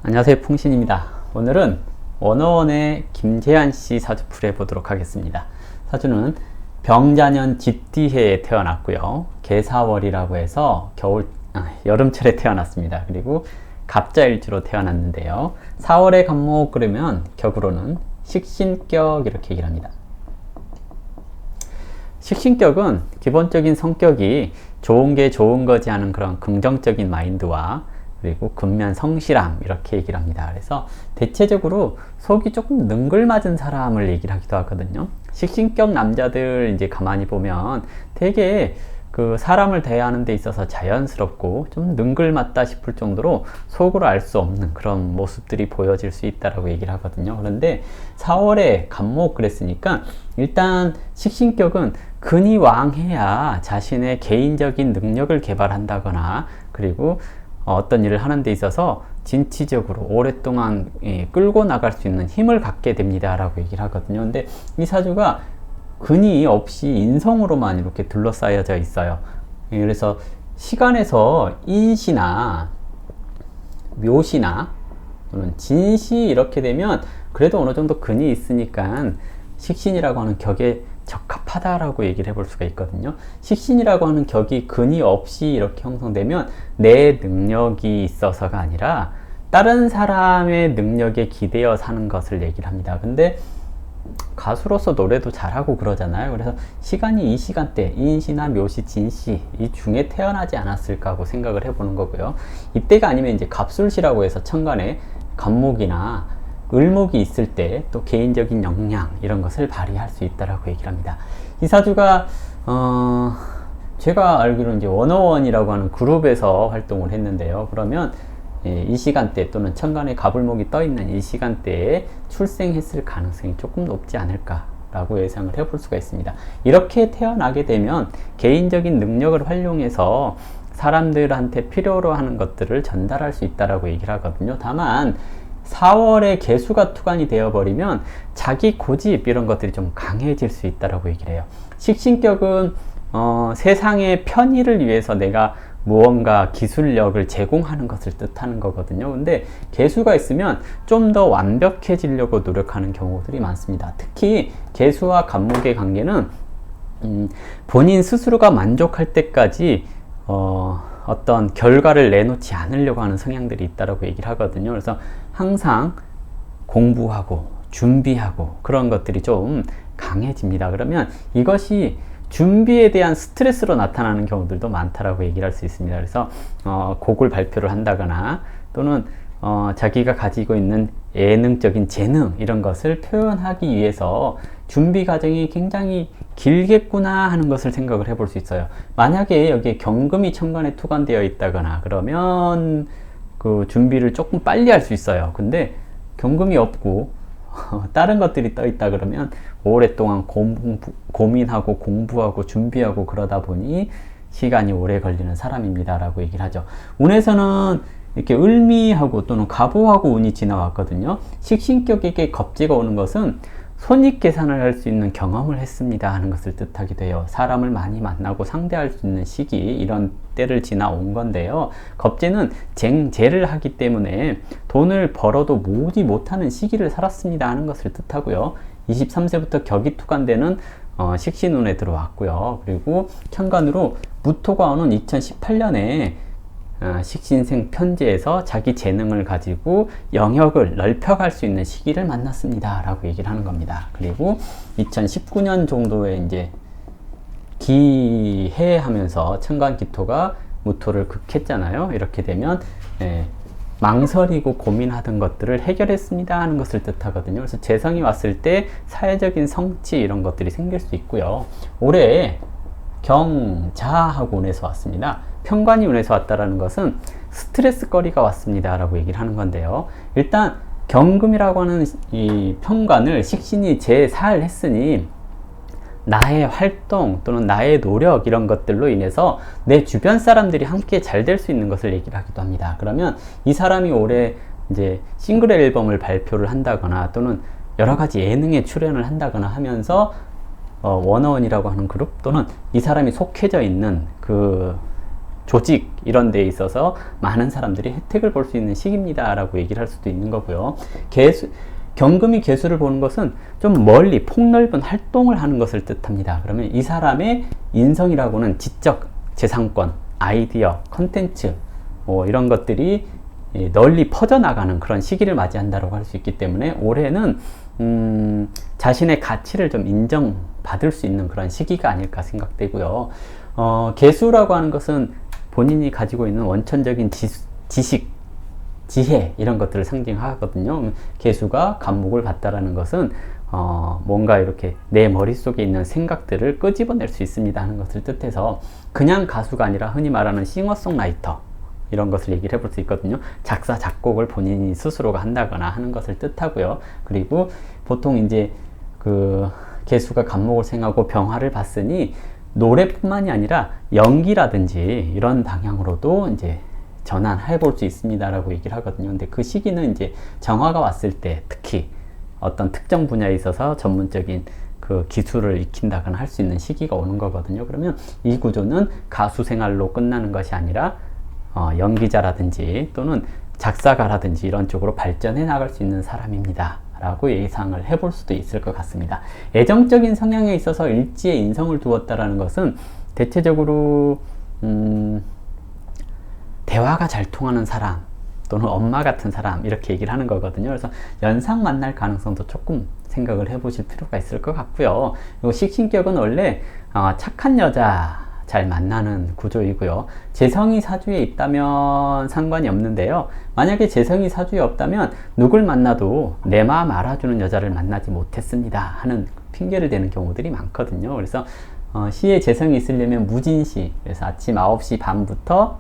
안녕하세요, 풍신입니다. 오늘은 원어원의 김재한 씨 사주풀이 해보도록 하겠습니다. 사주는 병자년 쥐띠해에 태어났고요. 개사월이라고 해서 여름철에 태어났습니다. 그리고 갑자일주로 태어났는데요. 4월에 간목 그러면 격으로는 식신격 이렇게 얘기를 합니다. 식신격은 기본적인 성격이 좋은 게 좋은 거지 않은 그런 긍정적인 마인드와 그리고 근면 성실함 이렇게 얘기를 합니다. 그래서 대체적으로 속이 조금 능글맞은 사람을 얘기를 하기도 하거든요. 식신격 남자들 이제 가만히 보면 되게 그 사람을 대하는 데 있어서 자연스럽고 좀 능글맞다 싶을 정도로 속으로 알 수 없는 그런 모습들이 보여질 수 있다라고 얘기를 하거든요. 그런데 4월에 간목 그랬으니까 일단 식신격은 근이 왕해야 자신의 개인적인 능력을 개발한다거나 그리고 어떤 일을 하는 데 있어서 진취적으로 오랫동안 끌고 나갈 수 있는 힘을 갖게 됩니다 라고 얘기를 하거든요. 근데 이 사주가 근이 없이 인성으로만 이렇게 둘러싸여져 있어요. 그래서 시간에서 인시나 묘시나 또는 진시 이렇게 되면 그래도 어느 정도 근이 있으니까 식신이라고 하는 격에 적합하다라고 얘기를 해볼 수가 있거든요. 식신이라고 하는 격이 근이 없이 이렇게 형성되면 내 능력이 있어서가 아니라 다른 사람의 능력에 기대어 사는 것을 얘기를 합니다. 근데 가수로서 노래도 잘하고 그러잖아요. 그래서 시간이 이 시간대 인시나 묘시 진시 이 중에 태어나지 않았을까 하고 생각을 해보는 거고요. 이때가 아니면 이제 갑술시라고 해서 천간에 간목이나 을목이 있을 때 또 개인적인 역량 이런 것을 발휘할 수 있다라고 얘기를 합니다. 이 사주가 제가 알기로 이제 원어원이라고 하는 그룹에서 활동을 했는데요. 그러면 이 시간대 또는 천간에 갑을목이 떠 있는 이 시간대에 출생했을 가능성이 조금 높지 않을까라고 예상을 해볼 수가 있습니다. 이렇게 태어나게 되면 개인적인 능력을 활용해서 사람들한테 필요로 하는 것들을 전달할 수 있다라고 얘기를 하거든요. 다만 4월에 개수가 투관이 되어버리면 자기 고집 이런 것들이 좀 강해질 수 있다라고 얘기를 해요. 식신격은 세상의 편의를 위해서 내가 무언가 기술력을 제공하는 것을 뜻하는 거거든요. 근데 개수가 있으면 좀 더 완벽해지려고 노력하는 경우들이 많습니다. 특히 개수와 간목의 관계는 본인 스스로가 만족할 때까지 어떤 결과를 내놓지 않으려고 하는 성향들이 있다라고 얘기를 하거든요. 그래서 항상 공부하고 준비하고 그런 것들이 좀 강해집니다. 그러면 이것이 준비에 대한 스트레스로 나타나는 경우들도 많다라고 얘기를 할 수 있습니다. 그래서 곡을 발표를 한다거나 또는 자기가 가지고 있는 예능적인 재능 이런 것을 표현하기 위해서 준비 과정이 굉장히 길겠구나 하는 것을 생각을 해볼 수 있어요. 만약에 여기에 경금이 천간에 투관되어 있다거나 그러면 그 준비를 조금 빨리 할 수 있어요. 근데 경금이 없고 다른 것들이 떠 있다 그러면 오랫동안 고민하고 공부하고 준비하고 그러다 보니 시간이 오래 걸리는 사람입니다 라고 얘기를 하죠. 운에서는 이렇게 을미하고 또는 갑오하고 운이 지나왔거든요. 식신격에게 겁재가 오는 것은 손익계산을 할 수 있는 경험을 했습니다 하는 것을 뜻하기도 해요. 사람을 많이 만나고 상대할 수 있는 시기 이런 때를 지나온 건데요. 겁재는 쟁제를 하기 때문에 돈을 벌어도 모으지 못하는 시기를 살았습니다 하는 것을 뜻하고요. 23세부터 격이 투관되는 식신운에 들어왔고요. 그리고 천간으로 무토가 오는 2018년에 식신생 편제에서 자기 재능을 가지고 영역을 넓혀갈 수 있는 시기를 만났습니다 라고 얘기를 하는 겁니다. 그리고 2019년 정도에 이제 기해하면서 천간 기토가 무토를 극했잖아요. 이렇게 되면 망설이고 고민하던 것들을 해결했습니다 하는 것을 뜻하거든요. 그래서 재성이 왔을 때 사회적인 성취 이런 것들이 생길 수 있고요. 올해 경자하고 운에서 왔습니다. 편관이 운에서 왔다라는 것은 스트레스 거리가 왔습니다 라고 얘기를 하는 건데요. 일단 경금이라고 하는 이 편관을 식신이 제사했으니 나의 활동 또는 나의 노력 이런 것들로 인해서 내 주변 사람들이 함께 잘 될 수 있는 것을 얘기를 하기도 합니다. 그러면 이 사람이 올해 이제 싱글 앨범을 발표를 한다거나 또는 여러 가지 예능에 출연을 한다거나 하면서 원어원이라고 하는 그룹 또는 이 사람이 속해져 있는 그 조직 이런 데에 있어서 많은 사람들이 혜택을 볼 수 있는 시기입니다 라고 얘기를 할 수도 있는 거고요. 경금이 개수를 보는 것은 좀 멀리 폭넓은 활동을 하는 것을 뜻합니다. 그러면 이 사람의 인성이라고는 지적 재산권, 아이디어, 컨텐츠 이런 것들이 널리 퍼져나가는 그런 시기를 맞이한다고 할 수 있기 때문에 올해는 자신의 가치를 좀 인정받을 수 있는 그런 시기가 아닐까 생각되고요. 개수라고 하는 것은 본인이 가지고 있는 원천적인 지식, 지혜 이런 것들을 상징하거든요. 개수가 간목을 받다라는 것은 뭔가 이렇게 내 머릿속에 있는 생각들을 끄집어낼 수 있습니다 하는 것을 뜻해서 그냥 가수가 아니라 흔히 말하는 싱어송라이터 이런 것을 얘기를 해볼 수 있거든요. 작사, 작곡을 본인이 스스로가 한다거나 하는 것을 뜻하고요. 그리고 보통 이제 그 개수가 간목을 생하고 병화를 봤으니 노래뿐만이 아니라 연기라든지 이런 방향으로도 이제 전환해 볼 수 있습니다라고 얘기를 하거든요. 근데 그 시기는 이제 정화가 왔을 때 특히 어떤 특정 분야에 있어서 전문적인 그 기술을 익힌다거나 할 수 있는 시기가 오는 거거든요. 그러면 이 구조는 가수 생활로 끝나는 것이 아니라 연기자라든지 또는 작사가라든지 이런 쪽으로 발전해 나갈 수 있는 사람입니다 라고 예상을 해볼 수도 있을 것 같습니다. 애정적인 성향에 있어서 일지에 인성을 두었다라는 것은 대체적으로 대화가 잘 통하는 사람 또는 엄마 같은 사람 이렇게 얘기를 하는 거거든요. 그래서 연상 만날 가능성도 조금 생각을 해보실 필요가 있을 것 같고요. 그리고 식신격은 원래 착한 여자 잘 만나는 구조이고요. 재성이 사주에 있다면 상관이 없는데요. 만약에 재성이 사주에 없다면 누굴 만나도 내 마음 알아주는 여자를 만나지 못했습니다 하는 핑계를 대는 경우들이 많거든요. 그래서 시에 재성이 있으려면 무진시, 그래서 아침 9시 반부터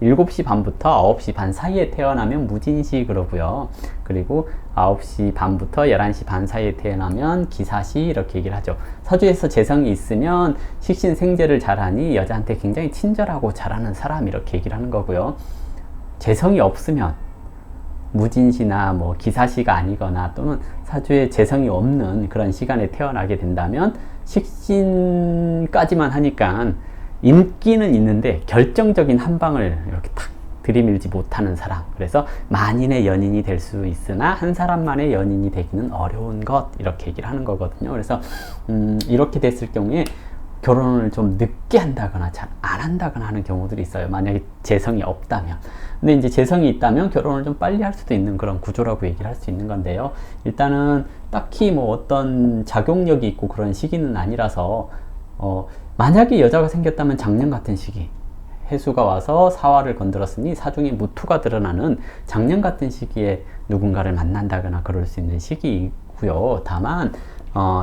7시 반부터 9시 반 사이에 태어나면 무진시 그러고요. 그리고 9시 반부터 11시 반 사이에 태어나면 기사시 이렇게 얘기를 하죠. 사주에서 재성이 있으면 식신생재를 잘하니 여자한테 굉장히 친절하고 잘하는 사람 이렇게 얘기를 하는 거고요. 재성이 없으면 무진시나 뭐 기사시가 아니거나 또는 사주에 재성이 없는 그런 시간에 태어나게 된다면 식신까지만 하니까 인기는 있는데 결정적인 한 방을 이렇게 탁 들이밀지 못하는 사람, 그래서 만인의 연인이 될 수 있으나 한 사람만의 연인이 되기는 어려운 것 이렇게 얘기를 하는 거거든요. 그래서 이렇게 됐을 경우에 결혼을 좀 늦게 한다거나 잘 안 한다거나 하는 경우들이 있어요. 만약에 재성이 없다면. 근데 이제 재성이 있다면 결혼을 좀 빨리 할 수도 있는 그런 구조라고 얘기를 할 수 있는 건데요. 일단은 딱히 뭐 어떤 작용력이 있고 그런 시기는 아니라서 만약에 여자가 생겼다면 작년 같은 시기, 해수가 와서 사화를 건드렸으니 사중에 무토가 드러나는 작년 같은 시기에 누군가를 만난다거나 그럴 수 있는 시기이고요. 다만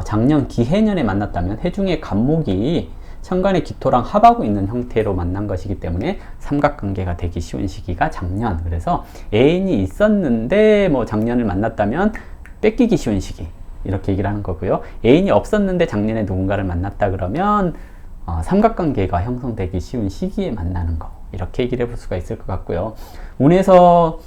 작년 기해년에 만났다면 해중의 간목이 천간의 기토랑 합하고 있는 형태로 만난 것이기 때문에 삼각관계가 되기 쉬운 시기가 작년, 그래서 애인이 있었는데 뭐 작년을 만났다면 뺏기기 쉬운 시기 이렇게 얘기를 하는 거고요. 애인이 없었는데 작년에 누군가를 만났다 그러면 삼각관계가 형성되기 쉬운 시기에 만나는 거 이렇게 얘기를 해볼 수가 있을 것 같고요. 운에서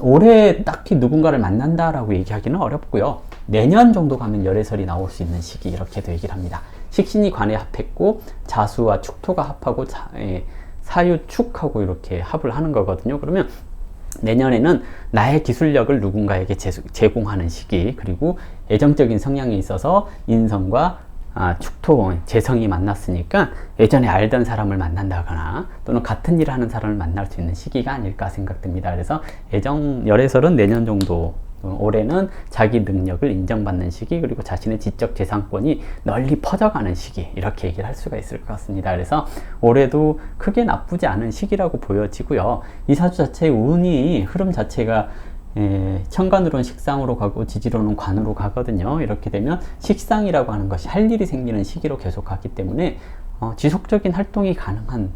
올해 딱히 누군가를 만난다라고 얘기하기는 어렵고요. 내년 정도 가면 열애설이 나올 수 있는 시기 이렇게도 얘기를 합니다. 식신이 관에 합했고 자수와 축토가 합하고 사유축하고 이렇게 합을 하는 거거든요. 그러면 내년에는 나의 기술력을 누군가에게 제공하는 시기, 그리고 애정적인 성향이 있어서 인성과 축토, 재성이 만났으니까 예전에 알던 사람을 만난다거나 또는 같은 일을 하는 사람을 만날 수 있는 시기가 아닐까 생각됩니다. 그래서 열애설은 내년 정도, 올해는 자기 능력을 인정받는 시기, 그리고 자신의 지적 재산권이 널리 퍼져가는 시기 이렇게 얘기를 할 수가 있을 것 같습니다. 그래서 올해도 크게 나쁘지 않은 시기라고 보여지고요. 이 사주 자체의 운이 흐름 자체가 천간으로는 식상으로 가고 지지로는 관으로 가거든요. 이렇게 되면 식상이라고 하는 것이 할 일이 생기는 시기로 계속 가기 때문에 지속적인 활동이 가능한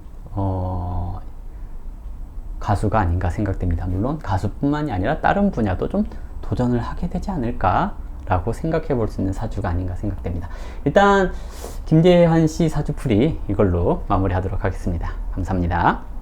가수가 아닌가 생각됩니다. 물론 가수뿐만이 아니라 다른 분야도 좀 도전을 하게 되지 않을까 라고 생각해 볼 수 있는 사주가 아닌가 생각됩니다. 일단 김재환 씨 사주풀이 이걸로 마무리하도록 하겠습니다. 감사합니다.